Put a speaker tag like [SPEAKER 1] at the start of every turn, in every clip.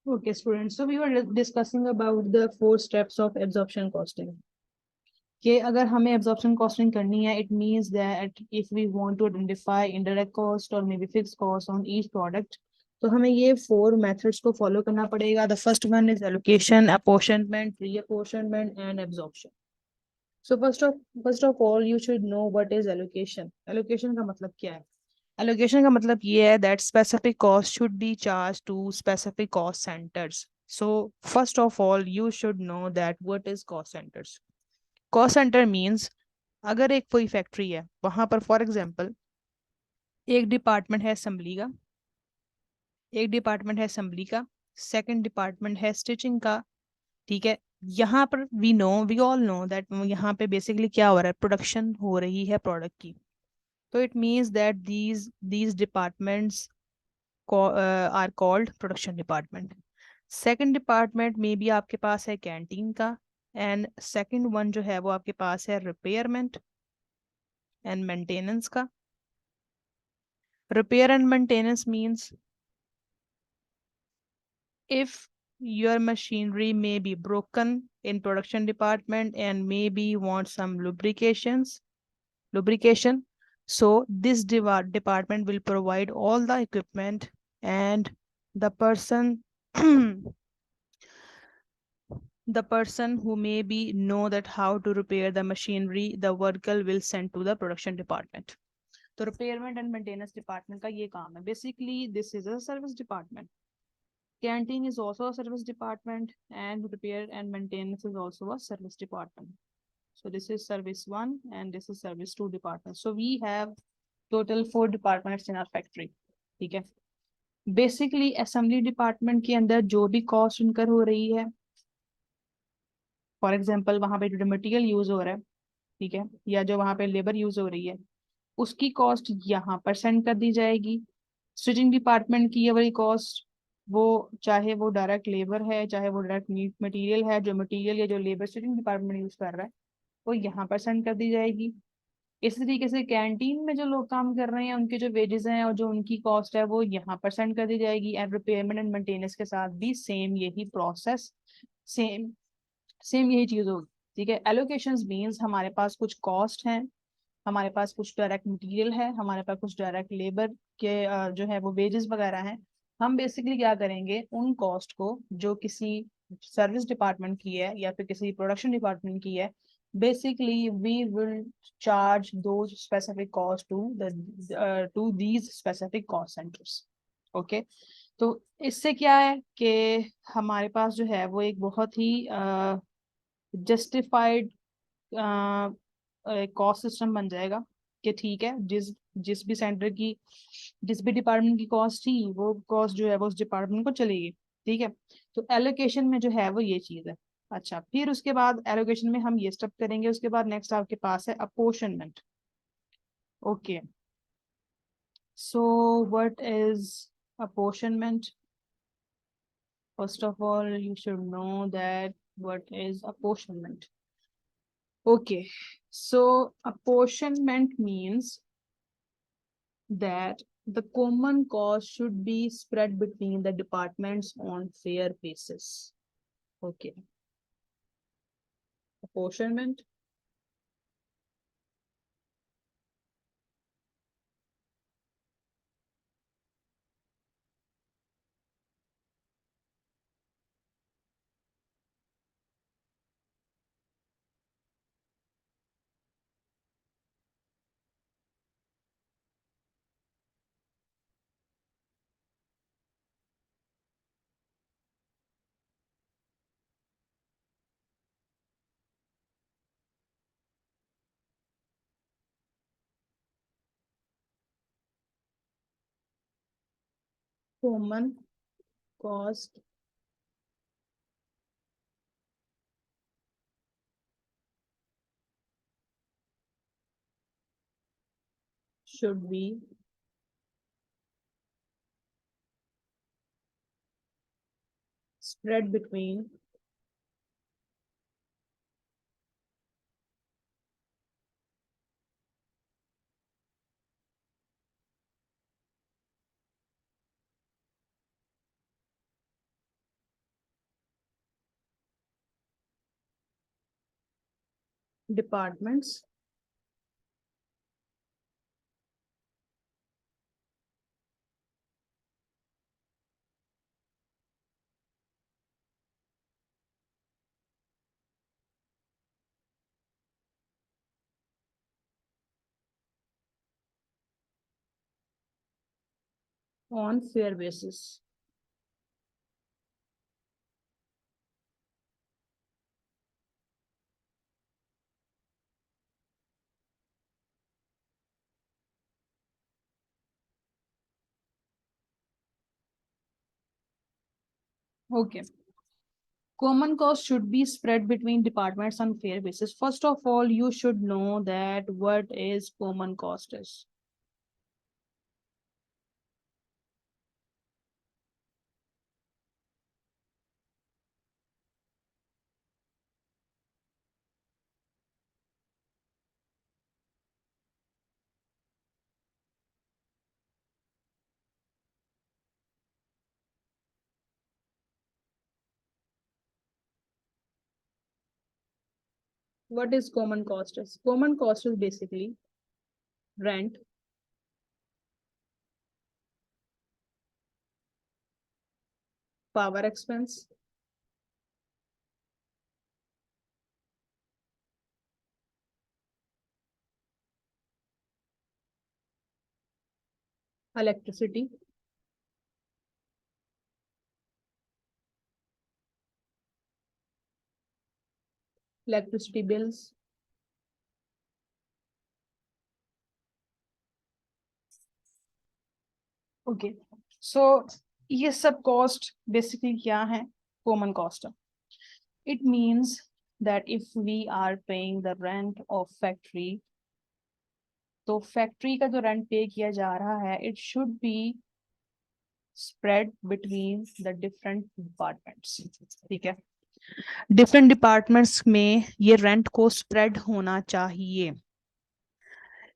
[SPEAKER 1] Okay, students. So we were discussing about the 4 steps of absorption costing. कि अगर हमें absorption costing करनी है, it means that if we want to identify indirect cost or maybe fixed cost on each product, तो हमें ये 4 methods को follow करना पड़ेगा. The first one is allocation, apportionment, reapportionment, and absorption. So first of all, you should know what is allocation. Allocation का मतलब क्या है? Allocation का मतलब ये है that specific cost should be charged to specific cost centers. So first of all, you should know that what is cost centers. Cost center means अगर एक कोई फैक्ट्री है वहां पर फॉर एग्जांपल एक डिपार्टमेंट है असेंबली का, एक डिपार्टमेंट है असेंबली का, सेकंड डिपार्टमेंट है स्टिचिंग का. ठीक है. यहाँ पर वी ऑल नो दैट यहाँ पे बेसिकली क्या हो रहा है, प्रोडक्शन हो रही है प्रोडक्ट की. तो it means that these departments are called production department. Second department में भी आपके पास है कैंटीन का, एंड सेकंड वन जो है वो आपके पास है रिपेयरमेंट एंड मेंटेनेंस का. Repair and maintenance means if your machinery may be broken in production department and maybe want some lubrication, so this department will provide all the equipment, and the person the person who maybe know that how to repair the machinery, the worker will send to the production department. तो repayment and maintenance department का ये काम है. Basically this is a service department. Canteen is also a service department, and repair and maintenance is also a service department. So this is service 1 and this is service 2 department. So we have total 4 departments in our factory. ठीक है. Basically assembly department के अंदर जो भी cost incur हो रही है, for example वहां पे जो मटेरियल यूज हो रहा है, ठीक है, या जो वहां पे लेबर यूज हो रही है, उसकी कॉस्ट यहाँ पर सेंड कर दी जाएगी. स्टिचिंग डिपार्टमेंट की ये वाली कॉस्ट, वो चाहे वो डायरेक्ट लेबर है चाहे वो डायरेक्ट मटेरियल है, जो मटेरियल या जो लेबर स्टिचिंग डिपार्टमेंट यूज कर रहा है वो यहाँ पर सेंड कर दी जाएगी. इसी तरीके से कैंटीन में जो लोग काम कर रहे हैं उनके जो वेजेस हैं और जो उनकी कॉस्ट है वो यहाँ पर सेंड कर दी जाएगी. एंड रिपेयरमेंट एंड मेंटेनेंस के साथ भी सेम यही प्रोसेस, सेम सेम यही चीज होगी. ठीक है. एलोकेशंस मींस हमारे पास कुछ कॉस्ट हैं, हमारे पास कुछ डायरेक्ट मटेरियल है, हमारे पास कुछ डायरेक्ट लेबर के जो है वो वेजेस वगैरह हैं. हम बेसिकली क्या करेंगे, उन कॉस्ट को जो किसी सर्विस डिपार्टमेंट की है या फिर किसी प्रोडक्शन डिपार्टमेंट की है, बेसिकली वी विल चार्ज दो specific cost to these specific cost centres. Okay. तो इससे क्या है कि हमारे पास जो है वो एक बहुत ही जस्टिफाइड कॉस्ट सिस्टम बन जाएगा कि ठीक है, जिस जिस भी सेंटर की, जिस भी डिपार्टमेंट की कॉस्ट थी वो कॉस्ट जो है वो उस डिपार्टमेंट को चलेगी. ठीक है. तो एलोकेशन में जो है वो ये चीज है. अच्छा, फिर उसके बाद एलोकेशन में हम ये स्टेप करेंगे. उसके बाद नेक्स्ट आपके पास है apportionment. Okay. So what is apportionment? First of all you should know that what is apportionment. Okay, so apportionment means that the common cost should be spread between the departments on fair basis. Okay, apportionment. Common cost should be spread between departments on fair basis. Okay. Common cost should be spread between departments on fair basis. First of all, you should know that what is common cost is. What is common cost is? Common cost is basically rent, power expense, electricity, electricity bills, okay so ये सब cost basically क्या है common cost it means that if we are paying the rent of factory तो factory का जो rent pay किया जा रहा है it should be spread between the different departments ठीक है डिफरेंट डिपार्टमेंट्स में ये रेंट को स्प्रेड होना चाहिए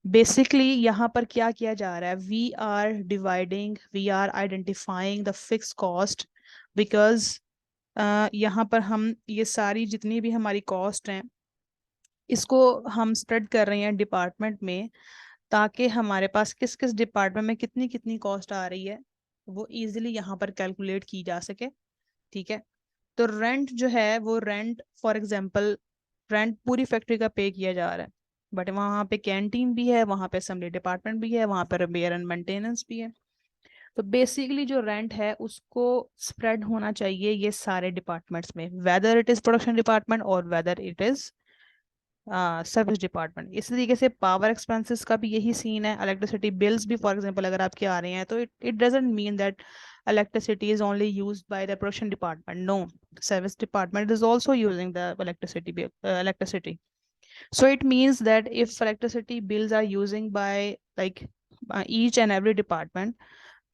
[SPEAKER 1] बेसिकली यहाँ पर क्या किया जा रहा है we are dividing we are identifying the fix cost because यहाँ पर हम ये सारी जितनी भी हमारी कॉस्ट हैं इसको हम स्प्रेड कर रहे हैं डिपार्टमेंट में ताकि हमारे पास किस किस डिपार्टमेंट में कितनी कितनी कॉस्ट आ रही है वो इजीली यहाँ पर कैलकुलेट की जा सके ठीक है तो रेंट जो है वो रेंट फॉर एग्जांपल रेंट पूरी फैक्ट्री का पे किया जा रहा है बट वहाँ पे कैंटीन भी है वहाँ पे असेंबली डिपार्टमेंट भी है वहाँ पे रिपेयर एंड मेंटेनेंस भी है तो बेसिकली जो रेंट है उसको स्प्रेड होना चाहिए ये सारे डिपार्टमेंट्स में whether it is production department और whether it is service department इसी तरीके से पावर एक्सपेंसेस का भी यही सीन है इलेक्ट्रिसिटी बिल्स भी फॉर एग्जांपल अगर आपके आ रहे हैं तो it doesn't mean that electricity is only used by the production department no service department is also using the electricity so it means that if electricity bills are using by like each and every department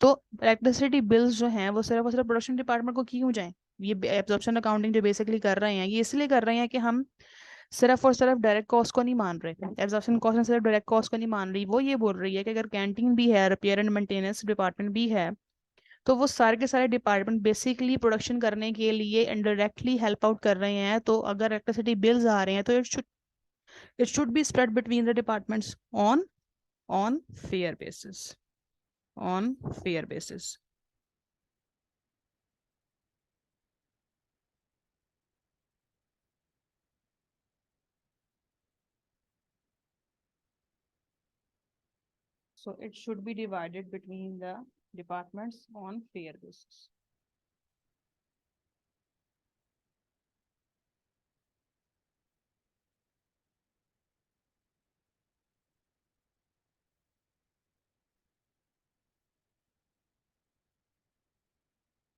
[SPEAKER 1] तो electricity bills जो हैं वो सिर्फ और सिर्फ production department को क्यों जाएं ये एब्जॉर्प्शन अकाउंटिंग जो बेसिकली कर रहे हैं ये इसलिए कर रहे हैं कि हम सिर्फ और सिर्फ डायरेक्ट कॉस्ट को नहीं मान रहे एब्जॉर्प्शन कॉस्ट में सिर्फ डायरेक्ट कॉस्ट को नहीं मान रही वो ये बोल रही है कि अगर कैंटीन भी है रिपेयर एंड मेंटेनेंस डिपार्टमेंट भी है तो वो सारे के सारे डिपार्टमेंट बेसिकली प्रोडक्शन करने के लिए इनडायरेक्टली हेल्प आउट कर रहे हैं तो अगर इलेक्ट्रिसिटी बिल्स आ रहे हैं तो it should be spread between the departments on fair basis on fair basis. So it should be divided between the departments on fair basis.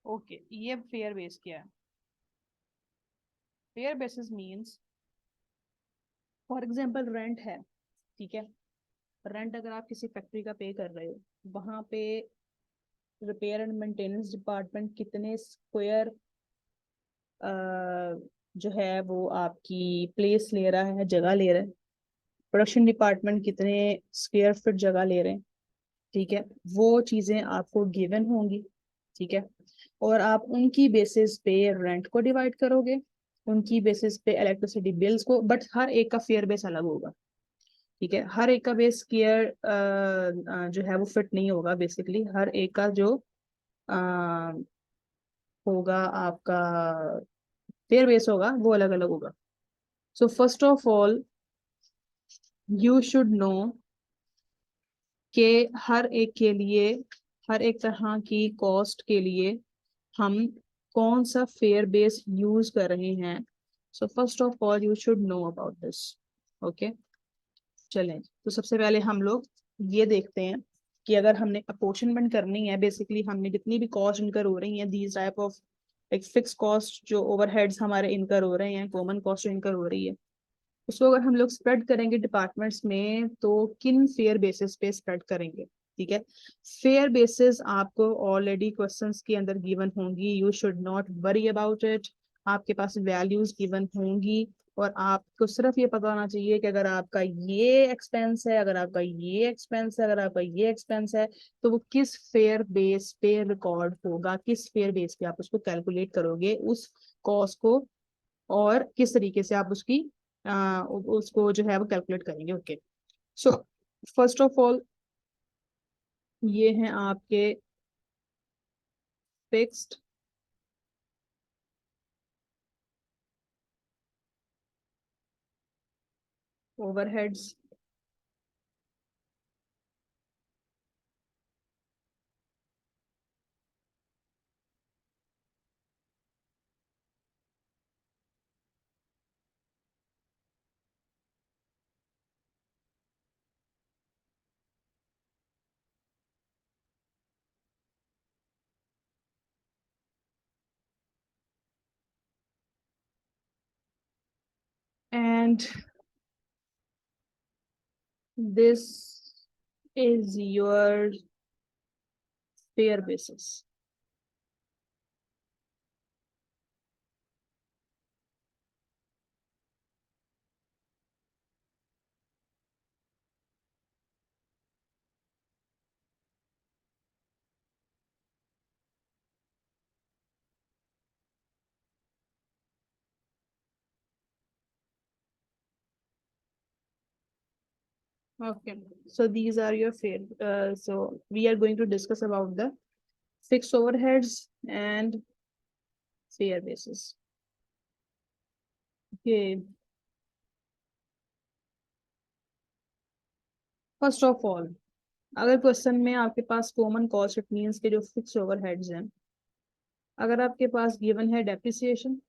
[SPEAKER 1] Okay, ये fair base क्या है? Fair basis means, for example, rent है, ठीक है? Rent अगर आप किसी factory का पे कर रहे हो वहां पे रिपेयर एंड मेंटेनेंस डिपार्टमेंट कितने स्क्वायर जो है वो आपकी प्लेस ले रहा है जगह ले रहा है प्रोडक्शन डिपार्टमेंट कितने स्क्वायर फीट जगह ले रहे हैं ठीक है वो चीजें आपको गिवन होंगी ठीक है और आप उनकी बेसिस पे रेंट को डिवाइड करोगे उनकी बेसिस पे इलेक्ट्रिसिटी बिल्स को, बट हर एक का फेयर बेस अलग होगा। ठीक है, हर एक का बेस केयर जो है वो फिट नहीं होगा। बेसिकली हर एक का जो अ, होगा आपका फेयर बेस होगा वो अलग अलग होगा। So first of all you should know कि हर एक के लिए, हर एक तरह की कॉस्ट के लिए हम कौन सा फेयर बेस यूज कर रहे हैं। So first of all you should know about this. Okay, चलें तो सबसे पहले हम लोग ये देखते हैं कि अगर हमने अपोर्शनमेंट करनी है, बेसिकली हमने जितनी भी कॉस्ट इनकर हो रही हैं, दीज टाइप ऑफ एक फिक्स कॉस्ट जो ओवरहेड्स हमारे इनकर हो रहे हैं, कॉमन कॉस्ट जो इनकर हो रही है, उसको अगर हम लोग स्प्रेड करेंगे डिपार्टमेंट्स में तो किन फेयर बेसिस पे स्प्रेड करेंगे। ठीक है, फेयर बेसिस आपको ऑलरेडी क्वेश्चंस के अंदर गिवन होंगी, you should not worry about it. आपके पास वैल्यूज गिवन होंगी और आपको सिर्फ ये पता होना चाहिए कि अगर आपका ये एक्सपेंस है, अगर आपका ये एक्सपेंस है, अगर आपका ये एक्सपेंस है, तो वो किस फेयर बेस पे रिकॉर्ड होगा, किस फेयर बेस पे आप उसको कैलकुलेट करोगे उस कॉस्ट को, और किस तरीके से आप उसकी उसको जो है वो कैलकुलेट करेंगे। Okay, so first of all ये हैं आपके fixed overheads. And this is your fair basis. Okay, so these are your fair. So we are going to discuss about the fixed overheads and fair basis. Okay, first of all अगर question में आपके पास common cost, it means के जो fix overheads हैं, अगर आपके पास given है depreciation,